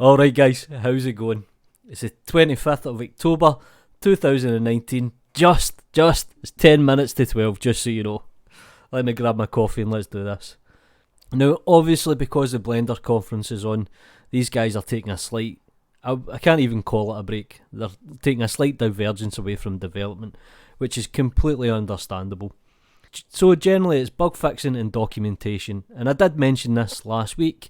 Alright guys, how's it going? It's the 25th of October 2019. It's 10 minutes to 12, just so you know. Let me grab my coffee and let's do this. Now, obviously, because the Blender conference is on, these guys are taking a slight, I can't even call it a break. They're taking a slight divergence away from development, which is completely understandable. So generally it's bug fixing and documentation, and I did mention this last week.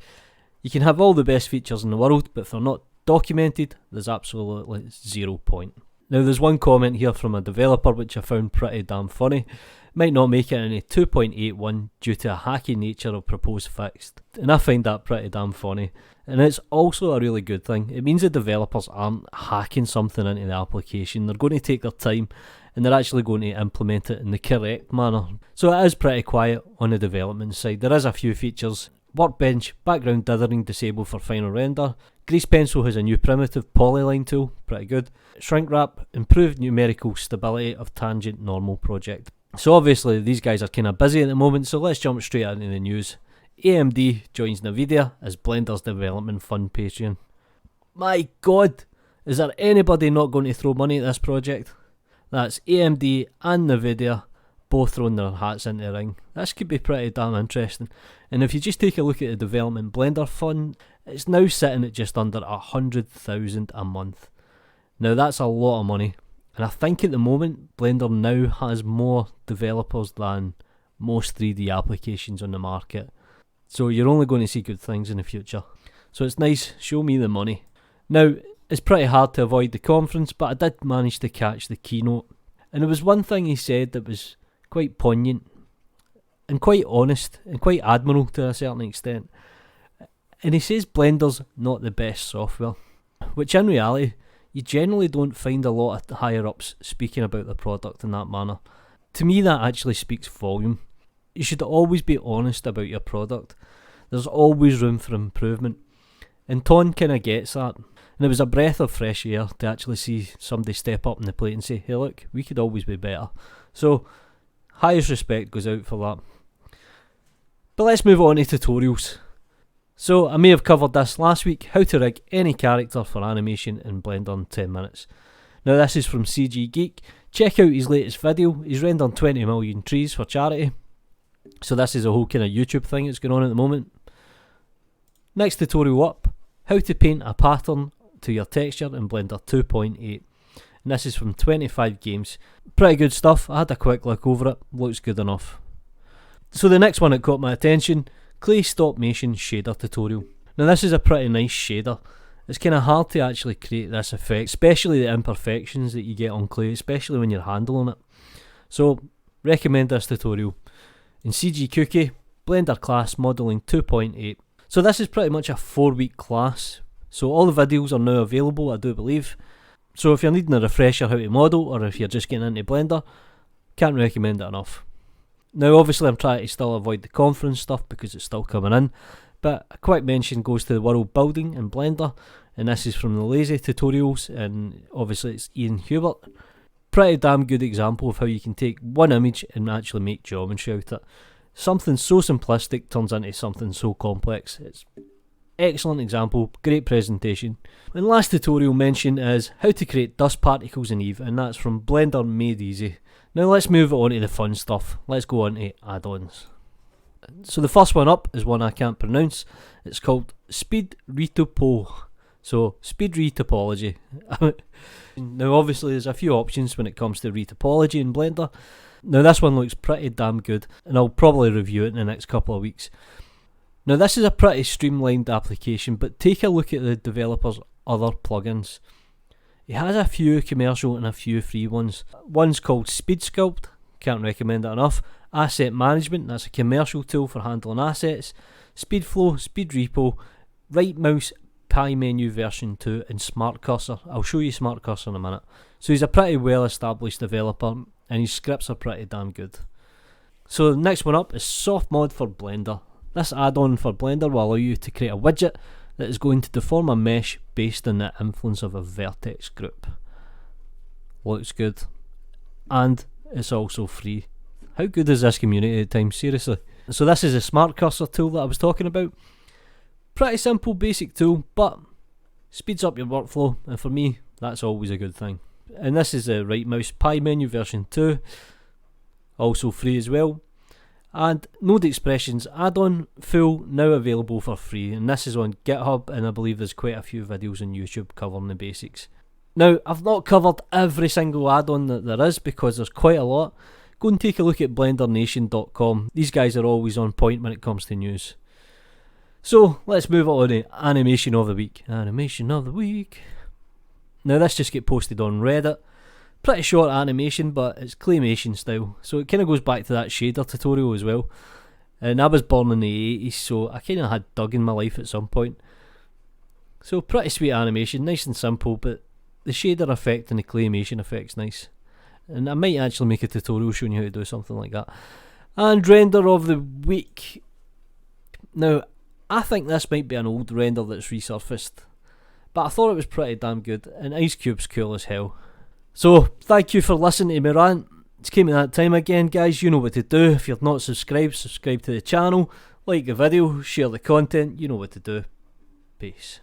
You can have all the best features in the world, but if they're not documented, there's absolutely 0 point. Now there's one comment here from a developer which I found pretty damn funny. Might not make it in a 2.81 due to a hacky nature of proposed fixed, and I find that pretty damn funny. And it's also a really good thing. It means the developers aren't hacking something into the application. They're going to take their time and they're actually going to implement it in the correct manner. So it is pretty quiet on the development side. There is a few features. Workbench, background dithering disabled for final render. Grease Pencil has a new primitive polyline tool, pretty good. Shrink wrap, improved numerical stability of tangent normal project. So obviously these guys are kind of busy at the moment, so let's jump straight into the news. AMD joins Nvidia as Blender's development fund Patreon. My god, is there anybody not going to throw money at this project? That's AMD and Nvidia both throwing their hats into the ring. This could be pretty damn interesting. And if you just take a look at the development Blender fund, it's now sitting at just under 100,000 a month. Now that's a lot of money, and I think at the moment Blender now has more developers than most 3D applications on the market. So you're only going to see good things in the future. So it's nice, show me the money. Now, it's pretty hard to avoid the conference, but I did manage to catch the keynote. And there was one thing he said that was quite poignant and quite honest and quite admirable to a certain extent. And he says Blender's not the best software, which in reality you generally don't find a lot of higher ups speaking about the product in that manner. To me that actually speaks volume. You should always be honest about your product. There's always room for improvement, and Ton kinda gets that. And it was a breath of fresh air to actually see somebody step up in the plate and say, hey look, we could always be better. So highest respect goes out for that. But let's move on to tutorials. So I may have covered this last week, how to rig any character for animation in Blender in 10 minutes. Now this is from CGCookie. Check out his latest video. He's rendered 20 million trees for charity. So this is a whole kind of YouTube thing that's going on at the moment. Next tutorial up, how to paint a pattern to your texture in Blender 2.8. And this is from 25 Games. Pretty good stuff. I had a quick look over it. Looks good enough. So the next one that caught my attention, Clay Stop Motion Shader Tutorial. Now this is a pretty nice shader. It's kind of hard to actually create this effect, especially the imperfections that you get on clay, especially when you're handling it. So recommend this tutorial. In CGCookie, Blender class modeling 2.8. So this is pretty much a 4-week class. So all the videos are now available, I do believe. So if you're needing a refresher how to model, or if you're just getting into Blender, can't recommend it enough. Now obviously I'm trying to still avoid the conference stuff because it's still coming in, but a quick mention goes to the world building in Blender, and this is from the Lazy Tutorials, and obviously it's Hubert. Pretty damn good example of how you can take one image and actually make geometry out of it. Something so simplistic turns into something so complex. It's excellent example, great presentation. And last tutorial mention is how to create dust particles in Eevee, and that's from Blender Made Easy. Now let's move on to the fun stuff. Let's go on to add-ons. So the first one up is one I can't pronounce. It's called SpeedRetopo. So SpeedRetopology. Now obviously there's a few options when it comes to retopology in Blender. Now this one looks pretty damn good, and I'll probably review it in the next couple of weeks. Now this is a pretty streamlined application, but take a look at the developer's other plugins. He has a few commercial and a few free ones. One's called Speed Sculpt, can't recommend it enough. Asset Management, that's a commercial tool for handling assets. SpeedFlow, SpeedRepo, Right Mouse, Pie Menu version 2, and Smart Cursor. I'll show you Smart Cursor in a minute. So he's a pretty well established developer, and his scripts are pretty damn good. So the next one up is Softmod for Blender. This add-on for Blender will allow you to create a widget that is going to deform a mesh based on the influence of a vertex group. Looks good. And it's also free. How good is this community at times, seriously? So this is a Smart Cursor tool that I was talking about. Pretty simple, basic tool, but Speeds up your workflow, and for me, that's always a good thing. And this is the Right Mouse Pie Menu version 2, also free as well. And Node Expressions add-on full, now available for free, and this is on GitHub, and I believe there's quite a few videos on YouTube covering the basics. Now, I've not covered every single add-on that there is because there's quite a lot. Go and take a look at BlenderNation.com. These guys are always on point when it comes to news. So, let's move on to Animation of the Week. Animation of the Week. Now, this just get posted on Reddit. Pretty short animation, but it's claymation style, so it kind of goes back to that shader tutorial as well. And I was born in the 80s, so I kind of had Doug in my life at some point. So pretty sweet animation, nice and simple, but the shader effect and the claymation effect's nice. And I might actually make a tutorial showing you how to do something like that. And render of the week. Now, I think this might be an old render that's resurfaced, but I thought it was pretty damn good, and Ice Cube's cool as hell. So, thank you for listening to me rant. It's came at that time again, guys. You know what to do. If you're not subscribed, subscribe to the channel, like the video, share the content. You know what to do. Peace.